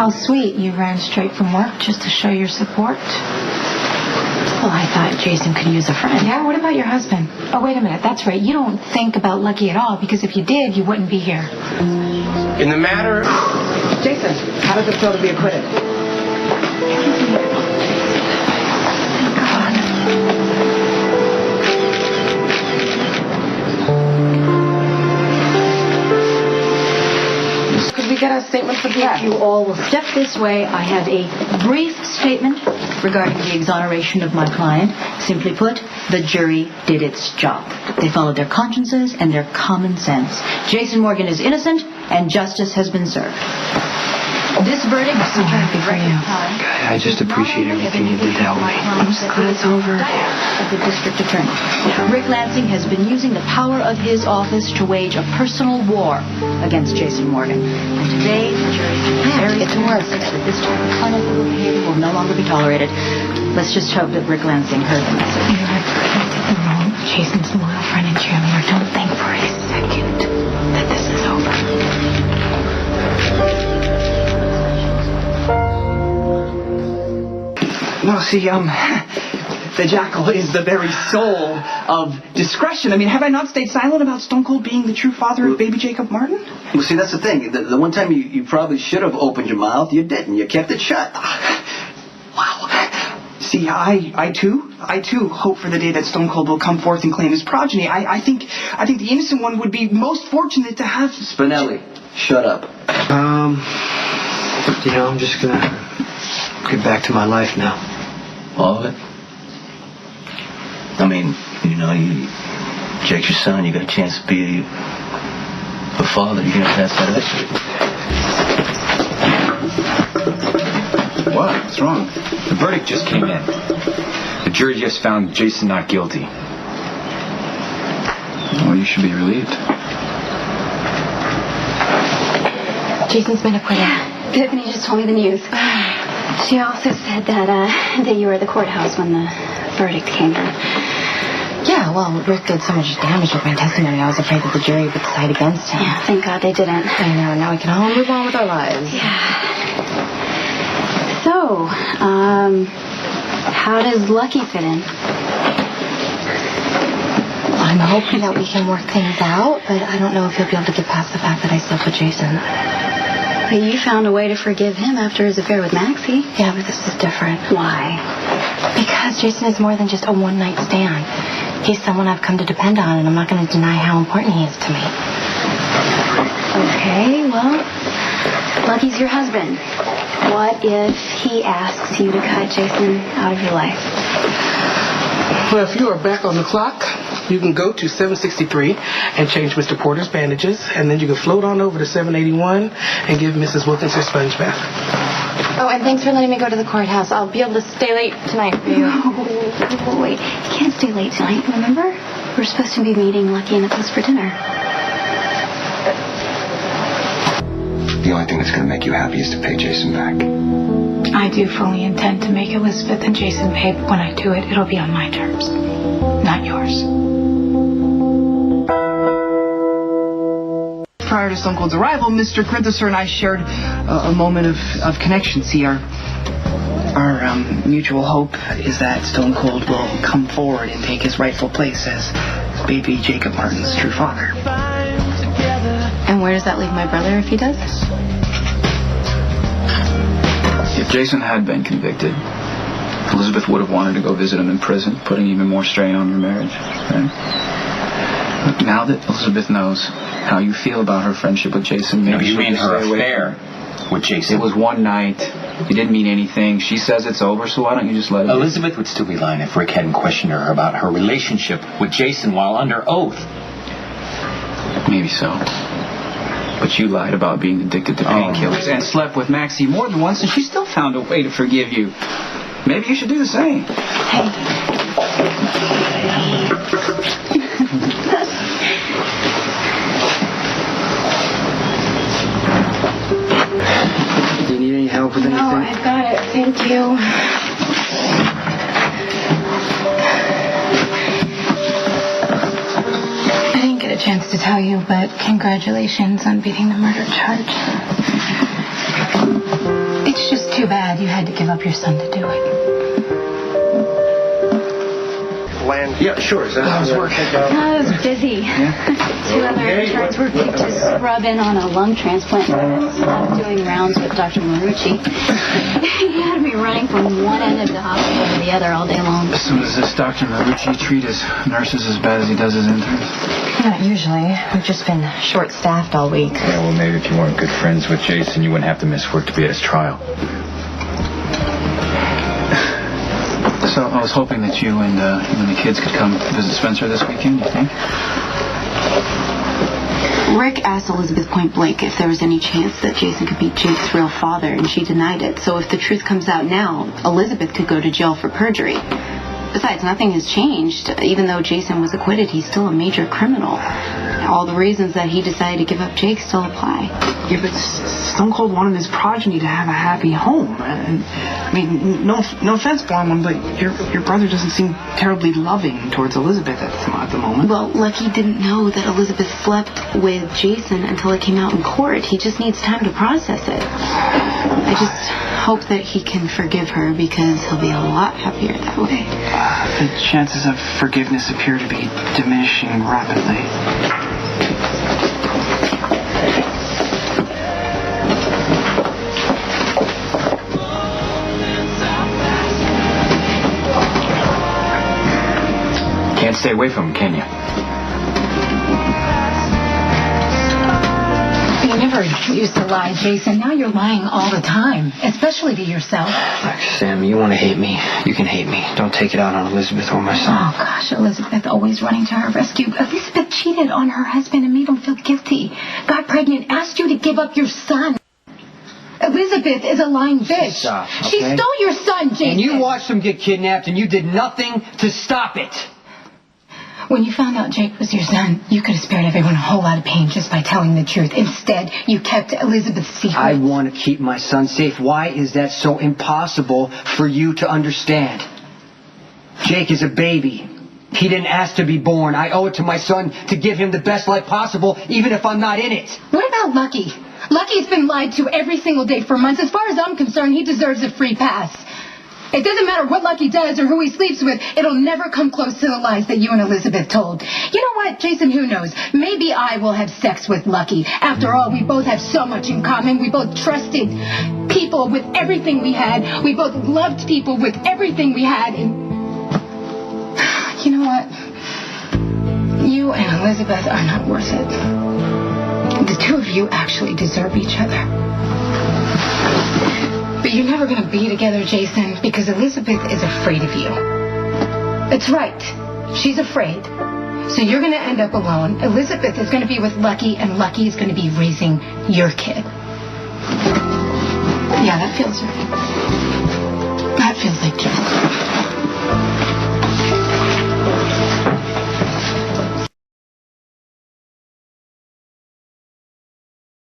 How sweet. You ran straight from work just to show your support. Well, I thought Jason could use a friend. Yeah, what about your husband? Oh, wait a minute. That's right. You don't think about Lucky at all, because if you did, you wouldn't be here. In the matter... Jason, how does it feel to be acquitted? Could we get a statement for that? If you all will step this way, I have a brief statement regarding the exoneration of my client. Simply put, the jury did its job. They followed their consciences and their common sense. Jason Morgan is innocent, and justice has been served. This verdict is happy for you. I just appreciate everything you did to help me. I'm just glad it's over. Of the district attorney. Rick Lansing has been using the power of his office to wage a personal war against Jason Morgan. And today, the jury is very convinced that this type of unethical behavior will no longer be tolerated. Let's just hope that Rick Lansing heard the message. You are perfectly wrong. Jason's a loyal friend and cheerleader. Don't think for a second that this is over. No, see, the jackal is the very soul of discretion. I mean, have I not stayed silent about Stone Cold being the true father of baby Jacob Martin? Well, see, that's the thing. The one time you probably should have opened your mouth, you didn't. You kept it shut. Wow. See, I too hope for the day that Stone Cold will come forth and claim his progeny. I think the innocent one would be most fortunate to have... Spinelli, shut up. I'm just gonna get back to my life now. All of it? I mean, Jake's your son. You got a chance to be a father. You're gonna pass that up. What? What's wrong? The verdict just came in. The jury just found Jason not guilty. Well, you should be relieved. Jason's been acquitted. Yeah, Tiffany just told me the news. She also said that you were at the courthouse when the verdict came in. Yeah, well, Rick did so much damage with my testimony. I was afraid that the jury would side against him. Yeah, thank God they didn't. I know. Now we can all move on with our lives. Yeah. So, how does Lucky fit in? I'm hoping that we can work things out, but I don't know if you'll be able to get past the fact that I slept with Jason. But you found a way to forgive him after his affair with Maxie. Yeah, but this is different. Why? Because Jason is more than just a one-night stand. He's someone I've come to depend on, and I'm not going to deny how important he is to me. Okay, well, Lucky's your husband. What if he asks you to cut Jason out of your life? Well, if you are back on the clock, you can go to 763 and change Mr. Porter's bandages, and then you can float on over to 781 and give Mrs. Wilkins her sponge bath. Oh, and thanks for letting me go to the courthouse. I'll be able to stay late tonight for you. No, wait. You can't stay late tonight, remember? We're supposed to be meeting Lucky and Nikolas for dinner. The only thing that's going to make you happy is to pay Jason back. I do fully intend to make Elizabeth and Jason pay, but when I do it, it'll be on my terms, not yours. Prior to Stone Cold's arrival, Mr. Courthouse and I shared a moment of connection. See, our mutual hope is that Stone Cold will come forward and take his rightful place as baby Jacob Martin's true father. And where does that leave my brother if he does? If Jason had been convicted, Elizabeth would have wanted to go visit him in prison, putting even more strain on your marriage. Right? But now that Elizabeth knows how you feel about her friendship with Jason, maybe you mean her stay away affair with Jason? It was one night. It didn't mean anything. She says it's over, so why don't you just let it Elizabeth be? would still be lying if Rick hadn't questioned her about her relationship with Jason while under oath. Maybe so. But you lied about being addicted to painkillers and slept with Maxie more than once, and she still found a way to forgive you. Maybe you should do the same. Hey. Do you need any help with anything? No, I've got it. Thank you. I didn't get a chance to tell you, but congratulations on beating the murder charge. Too bad you had to give up your son to do it. Yeah, sure. How's work? I was busy. Two other interns were picked to scrub in on a lung transplant. So I was doing rounds with Dr. Marucci. He had me running from one end of the hospital to the other all day long. So does this Dr. Marucci treat his nurses as bad as he does his interns? Not usually. We've just been short-staffed all week. Yeah, well, maybe if you weren't good friends with Jason, you wouldn't have to miss work to be at his trial. So I was hoping that you and the kids could come visit Spencer this weekend, do you think? Rick asked Elizabeth point blank if there was any chance that Jason could be Jake's real father, and she denied it. So if the truth comes out now, Elizabeth could go to jail for perjury. Besides, nothing has changed. Even though Jason was acquitted, he's still a major criminal. All the reasons that he decided to give up Jake still apply. Yeah, but Stone Cold wanted his progeny to have a happy home. And, I mean, no offense, Blondman, but your brother doesn't seem terribly loving towards Elizabeth at the moment. Well, Lucky didn't know that Elizabeth slept with Jason until it came out in court. He just needs time to process it. I just hope that he can forgive her, because he'll be a lot happier that way. The chances of forgiveness appear to be diminishing rapidly. Can't stay away from him, can you? You never used to lie, Jason. Now you're lying all the time, especially to yourself. Sam, you want to hate me, you can hate me. Don't take it out on Elizabeth or my son. Oh, gosh, Elizabeth always running to her rescue. Elizabeth cheated on her husband and made him feel guilty. Got pregnant, asked you to give up your son. Elizabeth is a lying bitch. Stop, okay? She stole your son, Jason. And you watched him get kidnapped, and you did nothing to stop it. When you found out Jake was your son, you could have spared everyone a whole lot of pain just by telling the truth. Instead, you kept Elizabeth's secret. I want to keep my son safe. Why is that so impossible for you to understand? Jake is a baby. He didn't ask to be born. I owe it to my son to give him the best life possible, even if I'm not in it. What about Lucky? Lucky's been lied to every single day for months. As far as I'm concerned, he deserves a free pass. It doesn't matter what Lucky does or who he sleeps with. It'll never come close to the lies that you and Elizabeth told. You know what, Jason, who knows? Maybe I will have sex with Lucky. After all, we both have so much in common. We both trusted people with everything we had. We both loved people with everything we had. And you know what? You and Elizabeth are not worth it. The two of you actually deserve each other. But you're never going to be together, Jason, because Elizabeth is afraid of you. That's right. She's afraid. So you're going to end up alone. Elizabeth is going to be with Lucky, and Lucky is going to be raising your kid. Yeah, that feels like justice.